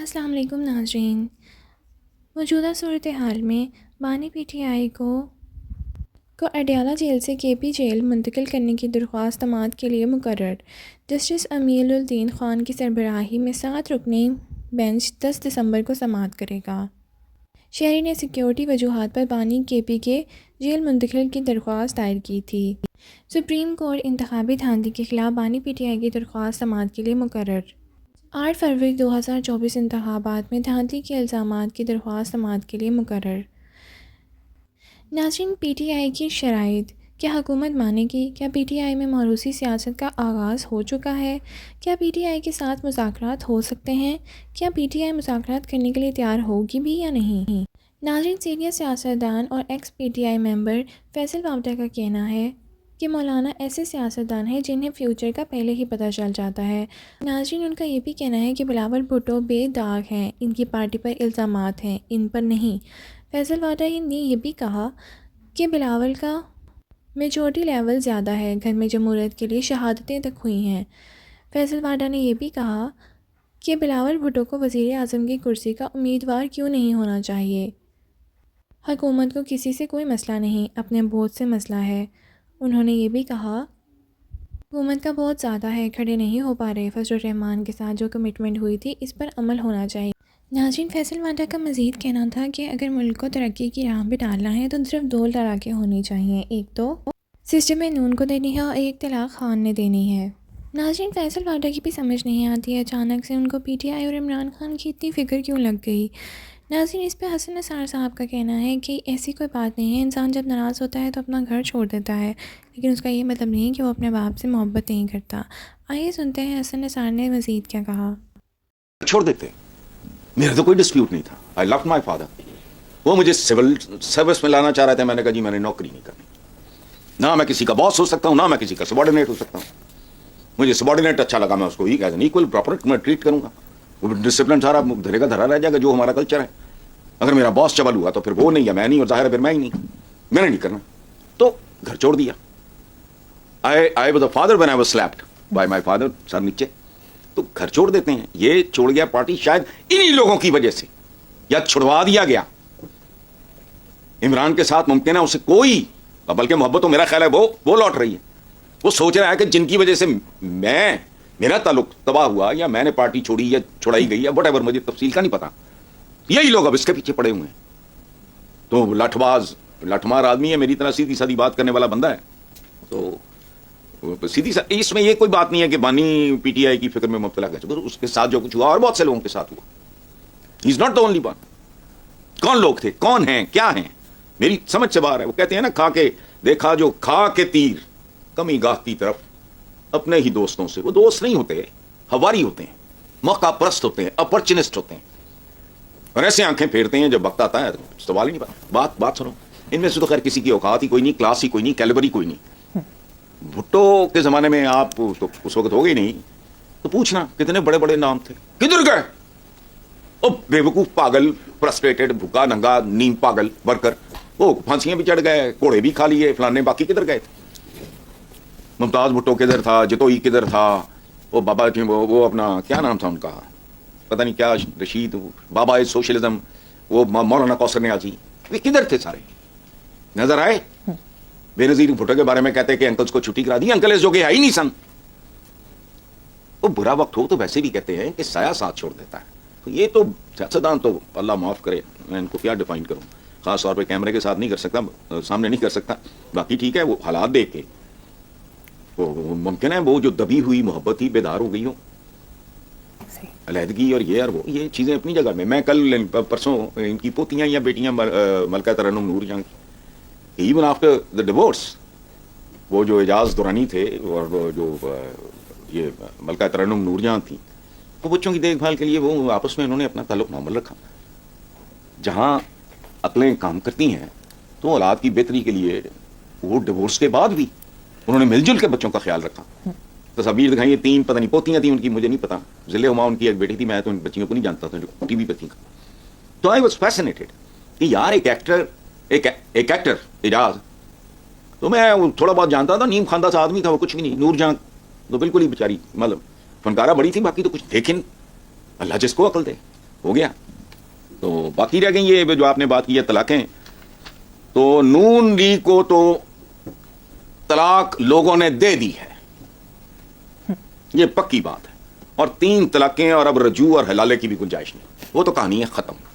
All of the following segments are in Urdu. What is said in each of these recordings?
السلام علیکم ناظرین، موجودہ صورتحال میں بانی پی ٹی آئی کو اڈیالہ جیل سے کے پی جیل منتقل کرنے کی درخواست سماعت کے لیے مقرر۔ جسٹس امیل الدین خان کی سربراہی میں 7 رکنی بینچ 10 دسمبر کو سماعت کرے گا۔ شہری نے سیکیورٹی وجوہات پر بانی کے پی کے جیل منتقل کی درخواست دائر کی تھی۔ سپریم کورٹ انتخابی دھاندلی کے خلاف بانی پی ٹی آئی کی درخواست سماعت کے لیے مقرر۔ 8 فروری 2024 انتخابات میں دھاندلی کے الزامات کی درخواست سماعت کے لیے مقرر۔ ناظرین، پی ٹی آئی کی شرائط کیا حکومت مانے گی؟ کیا پی ٹی آئی میں موروثی سیاست کا آغاز ہو چکا ہے؟ کیا پی ٹی آئی کے ساتھ مذاکرات ہو سکتے ہیں؟ کیا پی ٹی آئی مذاکرات کرنے کے لیے تیار ہوگی بھی یا نہیں؟ ناظرین، سینئر سیاستدان اور ایکس پی ٹی آئی ممبر فیصل وابڈہ کا کہنا ہے کہ مولانا ایسے سیاستدان ہیں جنہیں فیوچر کا پہلے ہی پتہ چل جاتا ہے۔ ناظرین، ان کا یہ بھی کہنا ہے کہ بلاول بھٹو بے داغ ہیں، ان کی پارٹی پر الزامات ہیں، ان پر نہیں۔ فیصل وابڈہ نے یہ بھی کہا کہ بلاول کا میجورٹی لیول زیادہ ہے، گھر میں جمہوریت کے لیے شہادتیں تک ہوئی ہیں۔ فیصل وابڈہ نے یہ بھی کہا کہ بلاول بھٹو کو وزیر اعظم کی کرسی کا امیدوار کیوں نہیں ہونا چاہیے۔ حکومت کو کسی سے کوئی مسئلہ نہیں، اپنے بوجھ سے مسئلہ ہے۔ انہوں نے یہ بھی کہا حکومت کا بہت زیادہ ہے، کھڑے نہیں ہو پا رہے۔ فضل الرحمان کے ساتھ جو کمٹمنٹ ہوئی تھی اس پر عمل ہونا چاہیے۔ ناظرین، فیصل وابڈہ کا مزید کہنا تھا کہ اگر ملک کو ترقی کی راہ پہ ڈالنا ہے تو صرف 2 لڑاکیں ہونی چاہیے، ایک تو سسٹم میں نون کو دینی ہے اور ایک طلاق خان نے دینی ہے۔ ناظرین، فیصل وابڈہ کی بھی سمجھ نہیں آتی ہے اچانک سے ان کو پی ٹی آئی اور عمران خان کی اتنی فکر کیوں لگ گئی۔ ناظرین، اس پہ حسن نثار صاحب کا کہنا ہے کہ ایسی کوئی بات نہیں ہے، انسان جب ناراض ہوتا ہے تو اپنا گھر چھوڑ دیتا ہے، لیکن اس کا یہ مطلب نہیں کہ وہ اپنے باپ سے محبت نہیں کرتا۔ آئیے سنتے ہیں حسن نثار نے مزید کیا کہا۔ چھوڑ دیتے، میرا تو کوئی ڈسپیوٹ نہیں تھا۔ آئی لو مائی فادر۔ وہ مجھے سول سروس میں لانا چاہ رہے تھے، میں نے کہا جی میں نے نوکری نہیں کرنی، نہ میں کسی کا باس ہو سکتا ہوں نہ میں کسی کا سبارڈینیٹ ہو سکتا ہوں۔ مجھے سبارڈینیٹ اچھا لگا، میں اس کو ایز این ایکول پراپر میں ٹریٹ کروں گا۔ وہ ڈسپلن سارا دھرے کا دھرا رہ جائے گا جو ہمارا کلچر ہے۔ اگر میرا باس چبل ہوا تو پھر وہ نہیں ہے، میں نہیں، اور ظاہر ہے پھر میں ہی نہیں، میں نے نہیں کرنا، تو گھر چھوڑ دیا۔ I was a father when I was slapped by my father، سر نیچے، تو گھر چھوڑ دیتے ہیں۔ یہ چھوڑ گیا پارٹی شاید انہی لوگوں کی وجہ سے، یا چھڑوا دیا گیا۔ عمران کے ساتھ ممکن ہے اسے کوئی، بلکہ محبت تو میرا خیال ہے وہ لوٹ رہی ہے۔ وہ سوچ رہا ہے کہ جن کی وجہ سے میرا تعلق تباہ ہوا یا میں نے پارٹی چھوڑی یا چھڑائی گئی یا وٹ ایور، مجھے تفصیل کا نہیں پتا، یہی لوگ اب اس کے پیچھے پڑے ہوئے ہیں۔ تو لٹھ مار آدمی ہے، میری طرح سیدھی سادھی بات کرنے والا بندہ ہے، تو سیدھی اس میں یہ کوئی بات نہیں ہے کہ بانی پی ٹی آئی کی فکر میں مبتلا کر چکا۔ اس کے ساتھ جو کچھ ہوا اور بہت سے لوگوں کے ساتھ ہوا، he is not the only one. کون لوگ تھے، کون ہیں، کیا ہیں، میری سمجھ سے باہر ہے۔ وہ کہتے ہیں نا، کھا کے دیکھا جو کھا کے تیر کمی گاہ کی طرف اپنے ہی دوستوں سے۔ وہ دوست نہیں ہوتے، ہواری ہوتے ہیں، موقع پرست ہوتے ہیں، اپرچونسٹ ہوتے ہیں، اور ایسے آنکھیں پھیرتے ہیں جب وقت آتا ہے۔ سوال ہی نہیں، بات سنو، ان میں سے تو خیر کسی کی اوقات ہی کوئی نہیں، کلاس ہی کوئی نہیں، کیلیبر ہی کوئی نہیں۔ بھٹو کے زمانے میں آپ تو اس وقت ہو گئی نہیں، تو پوچھنا کتنے بڑے بڑے نام تھے، کدھر گئے؟ او بے وقوف پاگل، فرسٹریٹڈ، بھوکا ننگا نیم پاگل ورکر، وہ پھانسیاں بھی چڑھ گئے، کوڑے بھی کھا لیے، فلانے، باقی کدھر گئے تھے؟ ممتاز بھٹو کدھر تھا، جتوئی کدھر تھا، وہ بابا وہ اپنا کیا نام تھا ان کا، پتہ نہیں کیا، رشید، بابا سوشلزم، وہ مولانا کوثر نیازی، وہ کدھر تھے سارے؟ نظر آئے؟ بے نظیر بھٹو کے بارے میں کہتے ہیں کہ انکلز کو چھٹی کرا دی، انکل اس جو کہ آئی نہیں سن۔ وہ برا وقت ہو تو ویسے بھی کہتے ہیں کہ سایہ ساتھ چھوڑ دیتا ہے۔ یہ تو سیاستدان تو اللہ معاف کرے، میں ان کو کیا ڈیفائن کروں، خاص طور پہ کیمرے کے ساتھ نہیں کر سکتا، سامنے نہیں کر سکتا، باقی ٹھیک ہے وہ حالات دیکھ کے وہ ممکن ہے وہ جو دبی ہوئی محبت ہی بیدار ہو گئی ہو، علیحدگی اور یہ چیزیں اپنی جگہ میں۔ میں کل پرسوں ان کی پوتیاں یا بیٹیاں ملکہ ترنم نور جہاں کی، ایون آفٹر دا ڈیورس، وہ جو اعجاز دورانی تھے اور وہ جو یہ ملکہ ترنم نور جہاں تھیں، وہ بچوں کی دیکھ بھال کے لیے وہ آپس میں انہوں نے اپنا تعلق نارمل رکھا۔ جہاں عقلیں کام کرتی ہیں تو اولاد کی بہتری کے لیے وہ ڈیورس کے بعد بھی انہوں نے مل جل کے بچوں کا خیال رکھا۔ تصاویر دکھائیں، 3 پتہ نہیں پوتیاں تھیں ان کی، مجھے نہیں پتا، ضلع ہما ان کی ایک بیٹی تھی، میں تو ان بچیوں کو نہیں جانتا تھا جو ٹی وی پہ تھی۔ تو آئی واز فیسنیٹڈ کہ یار ایک ایکٹر اعجاز، تو میں تھوڑا بہت جانتا تھا، نیم خواندہ سا آدمی تھا وہ، کچھ بھی نہیں۔ نور جہاں تو بالکل ہی بیچاری مطلب فنکارہ بڑی تھی، باقی تو کچھ، لیکن اللہ جس کو عقل دے، ہو گیا. تو باقی رہ گئی یہ جو آپ نے بات کی ہے طلاقیں. تو نون لیگ کو تو طلاق لوگوں نے دے دی ہے, یہ پکی بات ہے, اور 3 طلاقیں اور اب رجوع اور حلالے کی بھی گنجائش نہیں, وہ تو کہانی ہے ختم.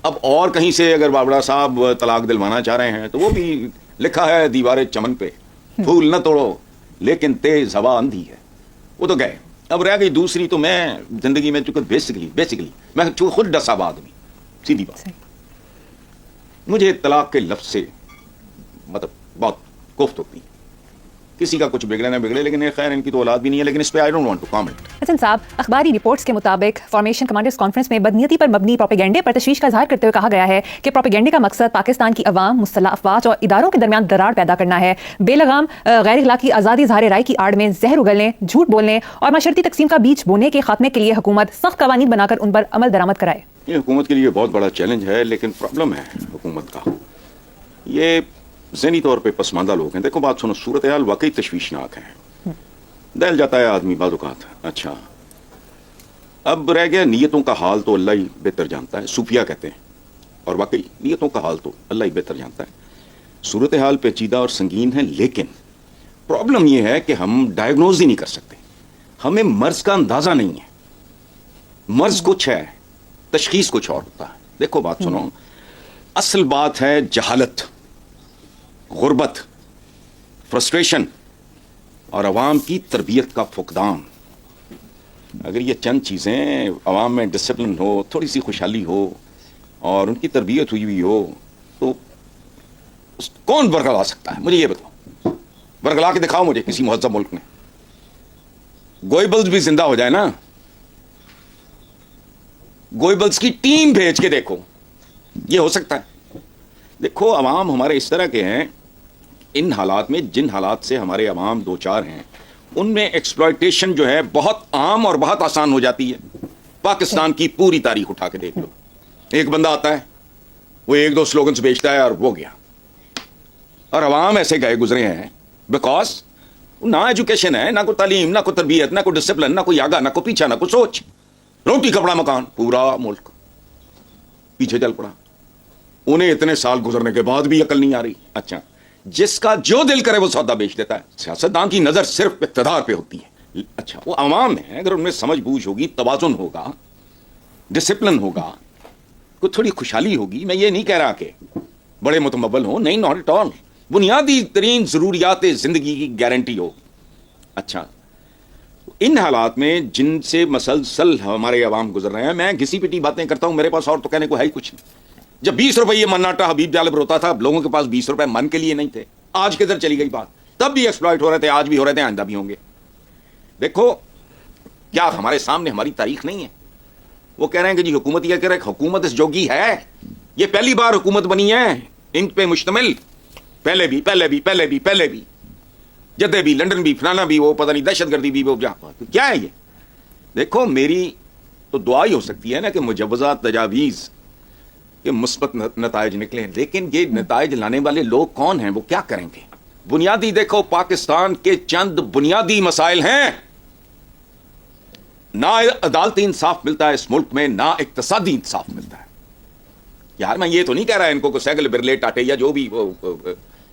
اب اور کہیں سے اگر بابڑا صاحب طلاق دلوانا چاہ رہے ہیں تو وہ بھی لکھا ہے دیوار چمن پہ, پھول نہ توڑو لیکن تیز ہوا اندھی ہے, وہ تو گئے. اب رہ گئی دوسری. تو میں زندگی میں چونکہ بیسیکلی میں چونکہ خود ڈسا آدمی, سیدھی بات, مجھے طلاق کے لفظ سے مطلب بہت کوفت ہوتی ہے. کسی کا کچھ بگڑے نہ بگڑے, لیکن خیر ان کی تو اولاد بھی نہیں ہے, لیکن اس پہ I don't want to comment. Hasan sahab, اخباری رپورٹس کے مطابق فارمیشن کمانڈرز کانفرنس میں بدنیتی پر مبنی پروپیگنڈے پر تشویش کا اظہار کرتے ہوئے کہا گیا ہے کہ پروپیگنڈے کا مقصد پاکستان کی عوام, مسلح افواج اور اداروں کے درمیان دراڑ پیدا کرنا ہے. بے لگام غیر اخلاقی آزادی اظہار رائے کی آڑ میں زہر اگلنے, جھوٹ بولنے اور معاشرتی تقسیم کا بیج بونے کے خاتمے کے لیے حکومت سخت قوانین بنا کر ان پر عمل درآمد کرائے. یہ حکومت کے لیے بہت بڑا چیلنج ہے, لیکن پرابلم ہے حکومت کا, یہ ذہنی طور پہ پسماندہ لوگ ہیں. دیکھو بات سنو, صورتحال واقعی تشویشناک ہے, دہل جاتا ہے آدمی بعض اوقات. اچھا, اب رہ گیا نیتوں کا حال, تو اللہ ہی بہتر جانتا ہے, صوفیہ کہتے ہیں, اور واقعی نیتوں کا حال تو اللہ ہی بہتر جانتا ہے. صورتحال پیچیدہ اور سنگین ہے, لیکن پرابلم یہ ہے کہ ہم ڈائگنوز ہی نہیں کر سکتے, ہمیں مرض کا اندازہ نہیں ہے. مرض کچھ ہے, تشخیص کچھ اور ہوتا ہے. دیکھو بات سنو, اصل بات ہے جہالت, غربت, فرسٹریشن اور عوام کی تربیت کا فقدان. اگر یہ چند چیزیں عوام میں ڈسپلن ہو, تھوڑی سی خوشحالی ہو اور ان کی تربیت ہوئی ہوئی ہو, تو کون برگلا سکتا ہے؟ مجھے یہ بتاؤ, برگلا کے دکھاؤ مجھے کسی مہذب ملک میں. گوئبلز بھی زندہ ہو جائے نا, گوئبلز کی ٹیم بھیج کے دیکھو, یہ ہو سکتا ہے؟ دیکھو عوام ہمارے اس طرح کے ہیں, ان حالات میں جن حالات سے ہمارے عوام دو چار ہیں ان میں ایکسپلائٹیشن جو ہے بہت عام اور بہت آسان ہو جاتی ہے. پاکستان کی پوری تاریخ اٹھا کے دیکھ لو, ایک بندہ آتا ہے, وہ 1-2 سلوگنز بیچتا ہے اور وہ گیا, اور عوام ایسے گئے گزرے ہیں بیکاز نہ ایجوکیشن ہے, نہ کوئی تعلیم, نہ کوئی تربیت, نہ کوئی ڈسپلن, نہ کوئی آگا, نہ کوئی پیچھا, نہ کوئی سوچ. روٹی کپڑا مکان, پورا ملک پیچھے چل پڑا. انہیں اتنے سال گزرنے کے بعد بھی عقل نہیں آ رہی. اچھا, جس کا جو دل کرے وہ سودا بیچ دیتا ہے. سیاستدان کی نظر صرف اقتدار پہ ہوتی ہے. اچھا, وہ عوام ہے, اگر ان میں سمجھ بوجھ ہوگی, توازن ہوگا, ڈسپلن ہوگا, کوئی تھوڑی خوشحالی ہوگی. میں یہ نہیں کہہ رہا کہ بڑے متمول ہوں, نہیں, ناٹ ایٹ آل. بنیادی ترین ضروریات زندگی کی گارنٹی ہو. اچھا, ان حالات میں جن سے مسلسل ہمارے عوام گزر رہے ہیں, میں گھسی پٹی باتیں کرتا ہوں, میرے پاس اور تو کہنے کو ہے ہی کچھ نہیں. جب 20 روپئے مناٹا حبیب جالب روتا تھا, اب لوگوں کے پاس 20 روپئے من کے لیے نہیں تھے. آج کدھر چلی گئی بات؟ تب بھی ایکسپلائٹ ہو رہے تھے, آج بھی ہو رہے تھے, آئندہ بھی ہوں گے. دیکھو کیا ہمارے سامنے ہماری تاریخ نہیں ہے؟ وہ کہہ رہے ہیں کہ جی حکومت یہ کہہ رہے ہیں, حکومت اس جوگی ہے, یہ پہلی بار حکومت بنی ہے ان پہ مشتمل. پہلے بھی جدے بھی, لنڈن بھی, فلانا بھی, وہ پتہ نہیں دہشت گردی بھی, وہ کیا ہے یہ. دیکھو میری تو دعا ہی ہو سکتی ہے نا کہ مجوزہ تجاویز کہ مثبت نتائج نکلیں, لیکن یہ نتائج لانے والے لوگ کون ہیں, وہ کیا کریں گے؟ بنیادی دیکھو پاکستان کے چند بنیادی مسائل ہیں. نہ عدالتی انصاف ملتا ہے اس ملک میں, نہ اقتصادی انصاف ملتا ہے. یار میں یہ تو نہیں کہہ رہا ان کو سیکل برلے ٹاٹے یا جو بھی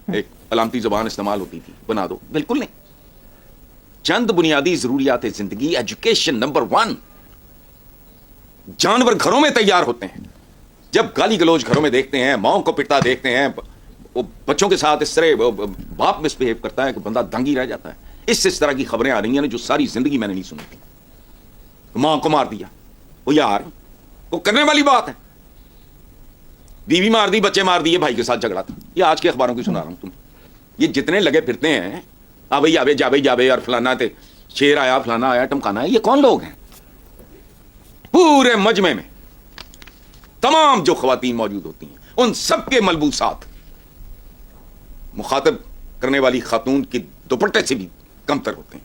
ایک علامتی زبان استعمال ہوتی تھی بنا دو, بالکل نہیں. چند بنیادی ضروریات زندگی, ایجوکیشن نمبر 1. جانور گھروں میں تیار ہوتے ہیں, جب گالی گلوچ گھروں میں دیکھتے ہیں, ماؤں کو پٹتا دیکھتے ہیں, بچوں کے ساتھ اس طرح باپ مس بہیو کرتا ہے کہ بندہ دنگ ہی رہ جاتا ہے. اس طرح کی خبریں آ رہی ہیں جو ساری زندگی میں نے نہیں سنی تھی. ماں کو مار دیا, وہ یار وہ کرنے والی بات ہے. بیوی مار دی, بچے مار دیے, بھائی کے ساتھ جھگڑا تھا. یہ آج کے اخباروں کی سنا رہا ہوں تمہیں. یہ جتنے لگے پھرتے ہیں آبئی آبے جابے اور فلانا تھے, شیر آیا, فلانا آیا, ٹمکانا ہے, یہ کون لوگ ہیں؟ پورے مجمع میں تمام جو خواتین موجود ہوتی ہیں ان سب کے ملبوسات مخاطب کرنے والی خاتون کے دوپٹے سے بھی کم تر ہوتے ہیں.